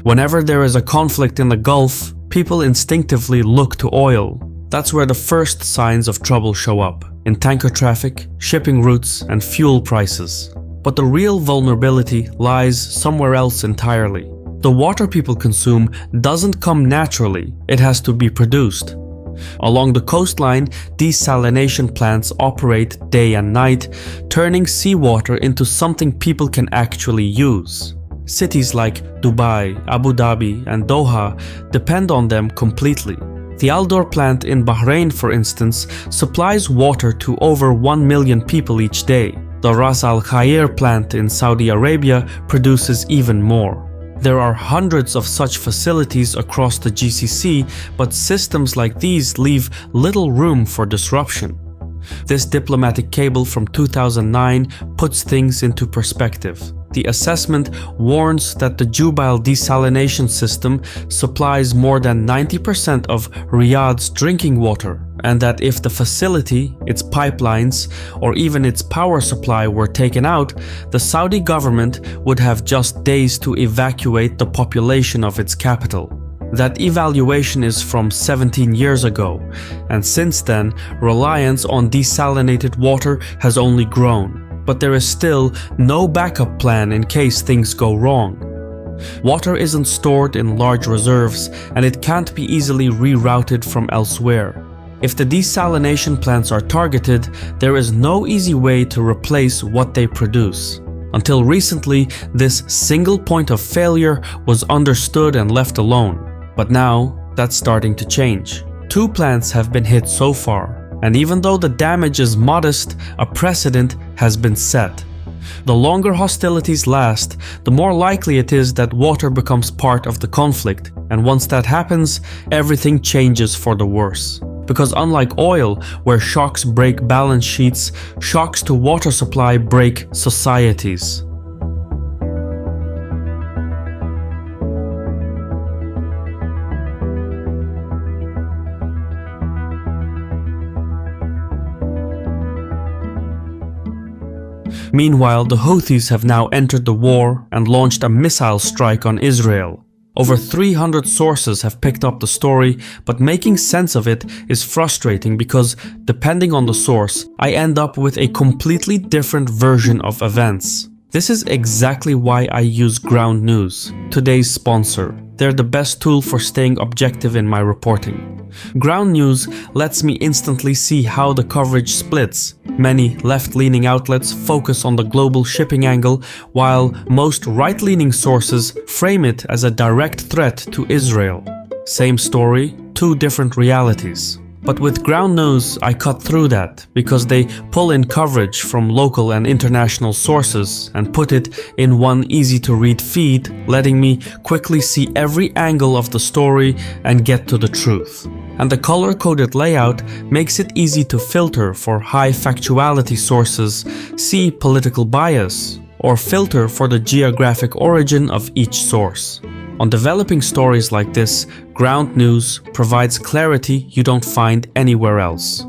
Whenever there is a conflict in the Gulf, people instinctively look to oil. That's where the first signs of trouble show up, in tanker traffic, shipping routes, and fuel prices. But the real vulnerability lies somewhere else entirely. The water people consume doesn't come naturally, it has to be produced. Along the coastline, desalination plants operate day and night, turning seawater into something people can actually use. Cities like Dubai, Abu Dhabi, and Doha depend on them completely. The Al Dor plant in Bahrain, for instance, supplies water to over 1 million people each day. The Ras Al Khair plant in Saudi Arabia produces even more. There are hundreds of such facilities across the GCC, but systems like these leave little room for disruption. This diplomatic cable from 2009 puts things into perspective. The assessment warns that the Jubail desalination system supplies more than 90% of Riyadh's drinking water, and that if the facility, its pipelines, or even its power supply were taken out, the Saudi government would have just days to evacuate the population of its capital. That evaluation is from 17 years ago, and since then, reliance on desalinated water has only grown. But there is still no backup plan in case things go wrong. Water isn't stored in large reserves, and it can't be easily rerouted from elsewhere. If the desalination plants are targeted, there is no easy way to replace what they produce. Until recently, this single point of failure was understood and left alone. But now, that's starting to change. 2 plants have been hit so far. And even though the damage is modest, a precedent has been set. The longer hostilities last, the more likely it is that water becomes part of the conflict, and once that happens, everything changes for the worse. Because unlike oil, where shocks break balance sheets, shocks to water supply break societies. Meanwhile, the Houthis have now entered the war and launched a missile strike on Israel. Over 300 sources have picked up the story, but making sense of it is frustrating because, depending on the source, I end up with a completely different version of events. This is exactly why I use Ground News, today's sponsor. They're the best tool for staying objective in my reporting. Ground News lets me instantly see how the coverage splits. Many left-leaning outlets focus on the global shipping angle, while most right-leaning sources frame it as a direct threat to Israel. Same story, 2 different realities. But with Ground News, I cut through that because they pull in coverage from local and international sources and put it in one easy-to-read feed, letting me quickly see every angle of the story and get to the truth. And the color-coded layout makes it easy to filter for high factuality sources, see political bias, or filter for the geographic origin of each source. On developing stories like this, Ground News provides clarity you don't find anywhere else.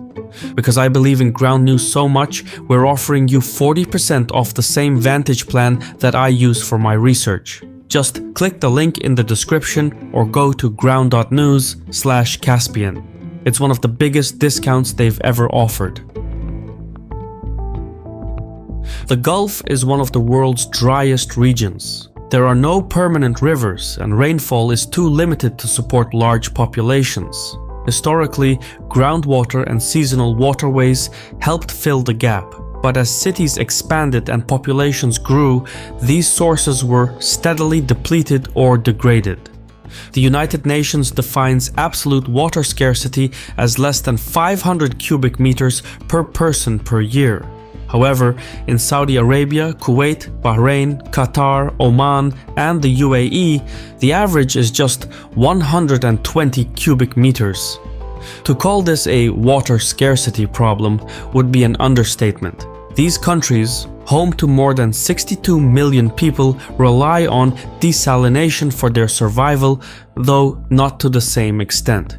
Because I believe in Ground News so much, we're offering you 40% off the same Vantage plan that I use for my research. Just click the link in the description or go to ground.news/Caspian. It's one of the biggest discounts they've ever offered. The Gulf is one of the world's driest regions. There are no permanent rivers, and rainfall is too limited to support large populations. Historically, groundwater and seasonal waterways helped fill the gap, but as cities expanded and populations grew, these sources were steadily depleted or degraded. The United Nations defines absolute water scarcity as less than 500 cubic meters per person per year. However, in Saudi Arabia, Kuwait, Bahrain, Qatar, Oman, and the UAE, the average is just 120 cubic meters. To call this a water scarcity problem would be an understatement. These countries, home to more than 62 million people, rely on desalination for their survival, though not to the same extent.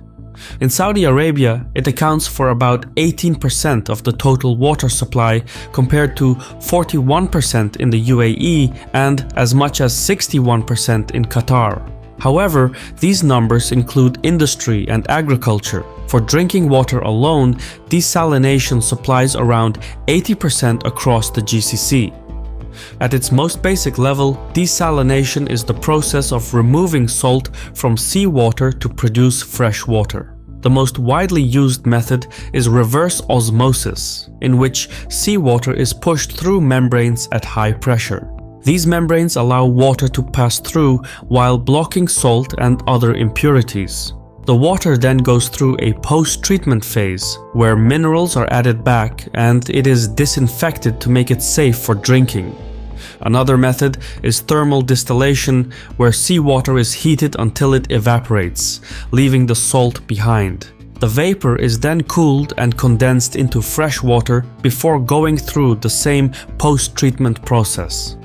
In Saudi Arabia, it accounts for about 18% of the total water supply compared to 41% in the UAE and as much as 61% in Qatar. However, these numbers include industry and agriculture. For drinking water alone, desalination supplies around 80% across the GCC. At its most basic level, desalination is the process of removing salt from seawater to produce fresh water. The most widely used method is reverse osmosis, in which seawater is pushed through membranes at high pressure. These membranes allow water to pass through while blocking salt and other impurities. The water then goes through a post-treatment phase, where minerals are added back and it is disinfected to make it safe for drinking. Another method is thermal distillation, where seawater is heated until it evaporates, leaving the salt behind. The vapor is then cooled and condensed into fresh water before going through the same post-treatment process.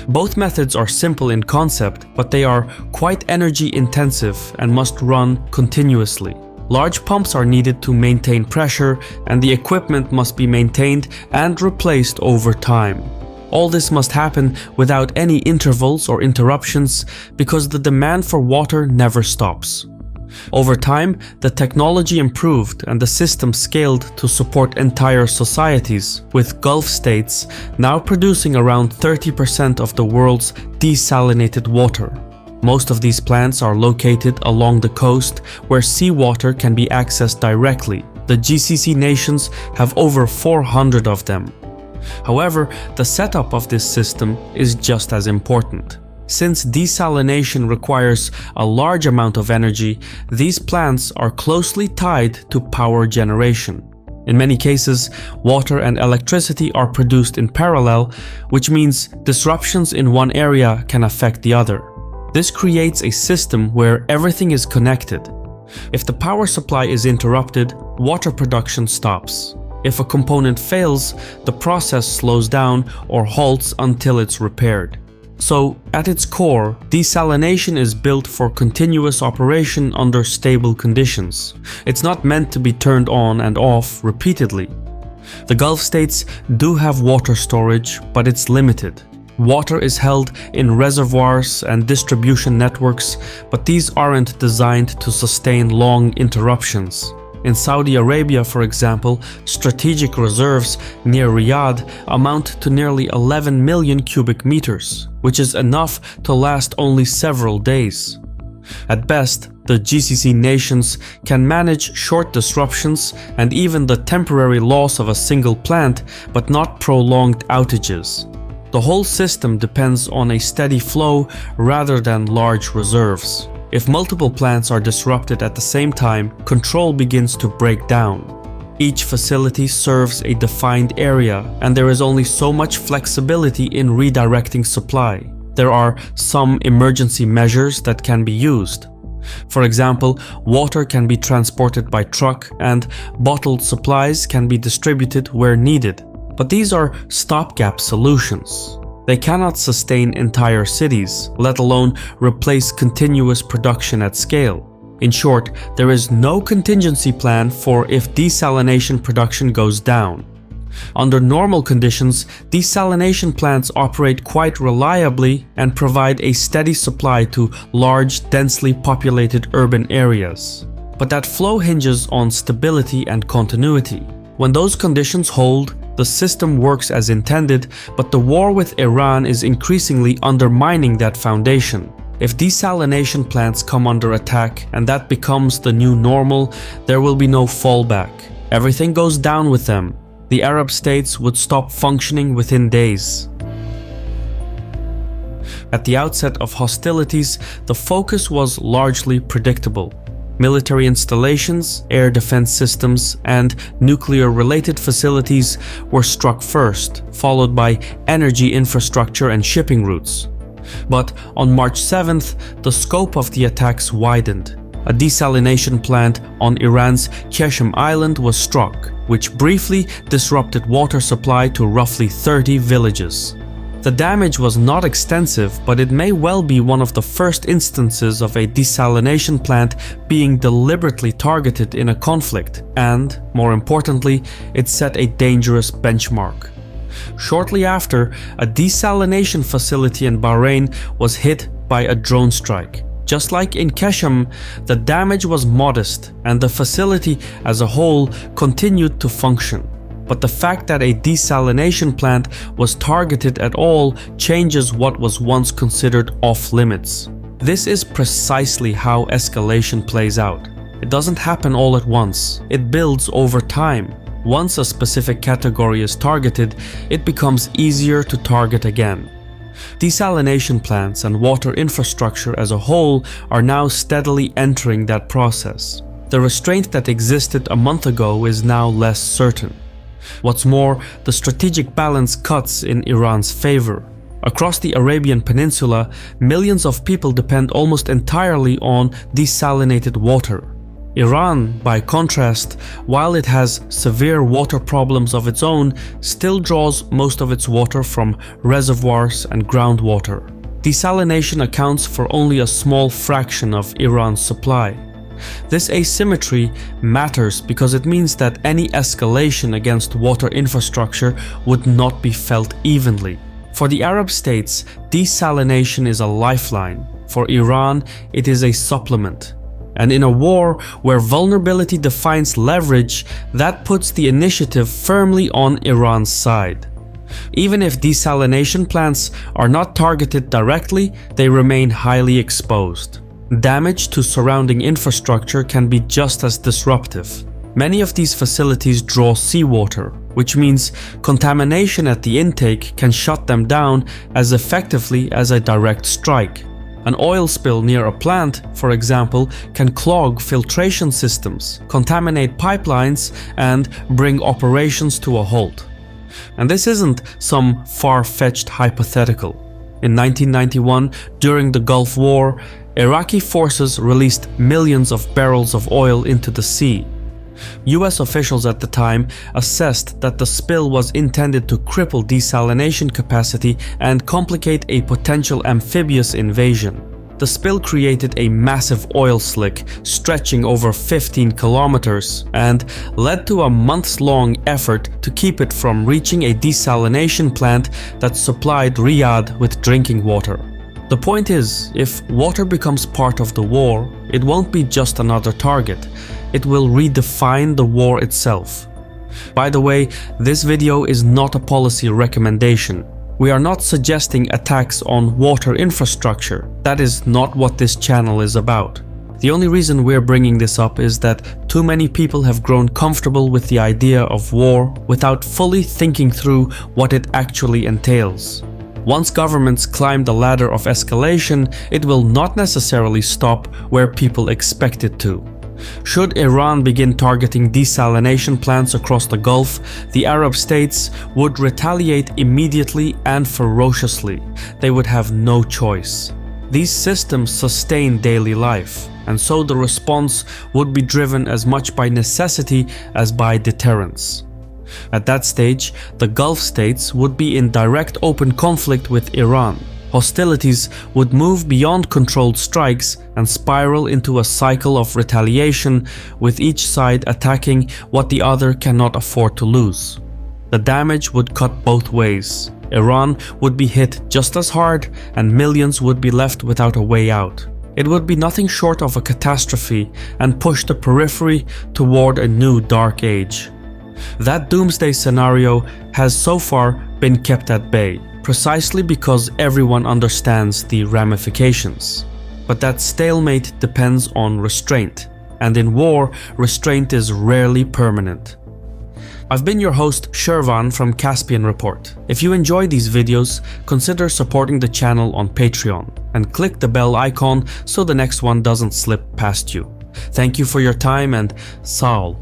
Both methods are simple in concept, but they are quite energy intensive and must run continuously. Large pumps are needed to maintain pressure, and the equipment must be maintained and replaced over time. All this must happen without any intervals or interruptions because the demand for water never stops. Over time, the technology improved and the system scaled to support entire societies, with Gulf states now producing around 30% of the world's desalinated water. Most of these plants are located along the coast where seawater can be accessed directly. The GCC nations have over 400 of them. However, the setup of this system is just as important. Since desalination requires a large amount of energy, these plants are closely tied to power generation. In many cases, water and electricity are produced in parallel, which means disruptions in one area can affect the other. This creates a system where everything is connected. If the power supply is interrupted, water production stops. If a component fails, the process slows down or halts until it's repaired. So, at its core, desalination is built for continuous operation under stable conditions. It's not meant to be turned on and off repeatedly. The Gulf states do have water storage, but it's limited. Water is held in reservoirs and distribution networks, but these aren't designed to sustain long interruptions. In Saudi Arabia, for example, strategic reserves near Riyadh amount to nearly 11 million cubic meters, which is enough to last only several days. At best, the GCC nations can manage short disruptions and even the temporary loss of a single plant, but not prolonged outages. The whole system depends on a steady flow rather than large reserves. If multiple plants are disrupted at the same time, control begins to break down. Each facility serves a defined area, and there is only so much flexibility in redirecting supply. There are some emergency measures that can be used. For example, water can be transported by truck and bottled supplies can be distributed where needed. But these are stopgap solutions. They cannot sustain entire cities, let alone replace continuous production at scale. In short, there is no contingency plan for if desalination production goes down. Under normal conditions, desalination plants operate quite reliably and provide a steady supply to large, densely populated urban areas. But that flow hinges on stability and continuity. When those conditions hold, the system works as intended, but the war with Iran is increasingly undermining that foundation. If desalination plants come under attack and that becomes the new normal, there will be no fallback. Everything goes down with them. The Arab states would stop functioning within days. At the outset of hostilities, the focus was largely predictable. Military installations, air defense systems, and nuclear-related facilities were struck first, followed by energy infrastructure and shipping routes. But on March 7th, the scope of the attacks widened. A desalination plant on Iran's Qashem Island was struck, which briefly disrupted water supply to roughly 30 villages. The damage was not extensive, but it may well be one of the first instances of a desalination plant being deliberately targeted in a conflict, and, more importantly, it set a dangerous benchmark. Shortly after, a desalination facility in Bahrain was hit by a drone strike. Just like in Keshem, the damage was modest and the facility as a whole continued to function. But the fact that a desalination plant was targeted at all changes what was once considered off-limits. This is precisely how escalation plays out. It doesn't happen all at once, it builds over time. Once a specific category is targeted, it becomes easier to target again. Desalination plants and water infrastructure as a whole are now steadily entering that process. The restraint that existed a month ago is now less certain. What's more, the strategic balance cuts in Iran's favor. Across the Arabian Peninsula, millions of people depend almost entirely on desalinated water. Iran, by contrast, while it has severe water problems of its own, still draws most of its water from reservoirs and groundwater. Desalination accounts for only a small fraction of Iran's supply. This asymmetry matters because it means that any escalation against water infrastructure would not be felt evenly. For the Arab states, desalination is a lifeline. For Iran, it is a supplement. And in a war where vulnerability defines leverage, that puts the initiative firmly on Iran's side. Even if desalination plants are not targeted directly, they remain highly exposed. Damage to surrounding infrastructure can be just as disruptive. Many of these facilities draw seawater, which means contamination at the intake can shut them down as effectively as a direct strike. An oil spill near a plant, for example, can clog filtration systems, contaminate pipelines, and bring operations to a halt. And this isn't some far-fetched hypothetical. In 1991, during the Gulf War, Iraqi forces released millions of barrels of oil into the sea. US officials at the time assessed that the spill was intended to cripple desalination capacity and complicate a potential amphibious invasion. The spill created a massive oil slick stretching over 15 kilometers and led to a months-long effort to keep it from reaching a desalination plant that supplied Riyadh with drinking water. The point is, if water becomes part of the war, it won't be just another target. It will redefine the war itself. By the way, this video is not a policy recommendation. We are not suggesting attacks on water infrastructure. That is not what this channel is about. The only reason we're bringing this up is that too many people have grown comfortable with the idea of war without fully thinking through what it actually entails. Once governments climb the ladder of escalation, it will not necessarily stop where people expect it to. Should Iran begin targeting desalination plants across the Gulf, the Arab states would retaliate immediately and ferociously. They would have no choice. These systems sustain daily life, and so the response would be driven as much by necessity as by deterrence. At that stage, the Gulf states would be in direct open conflict with Iran. Hostilities would move beyond controlled strikes and spiral into a cycle of retaliation, with each side attacking what the other cannot afford to lose. The damage would cut both ways. Iran would be hit just as hard, and millions would be left without a way out. It would be nothing short of a catastrophe and push the periphery toward a new dark age. That doomsday scenario has so far been kept at bay, precisely because everyone understands the ramifications. But that stalemate depends on restraint, and in war, restraint is rarely permanent. I've been your host Shervan from CaspianReport. If you enjoy these videos, consider supporting the channel on Patreon and click the bell icon so the next one doesn't slip past you. Thank you for your time, and Saul.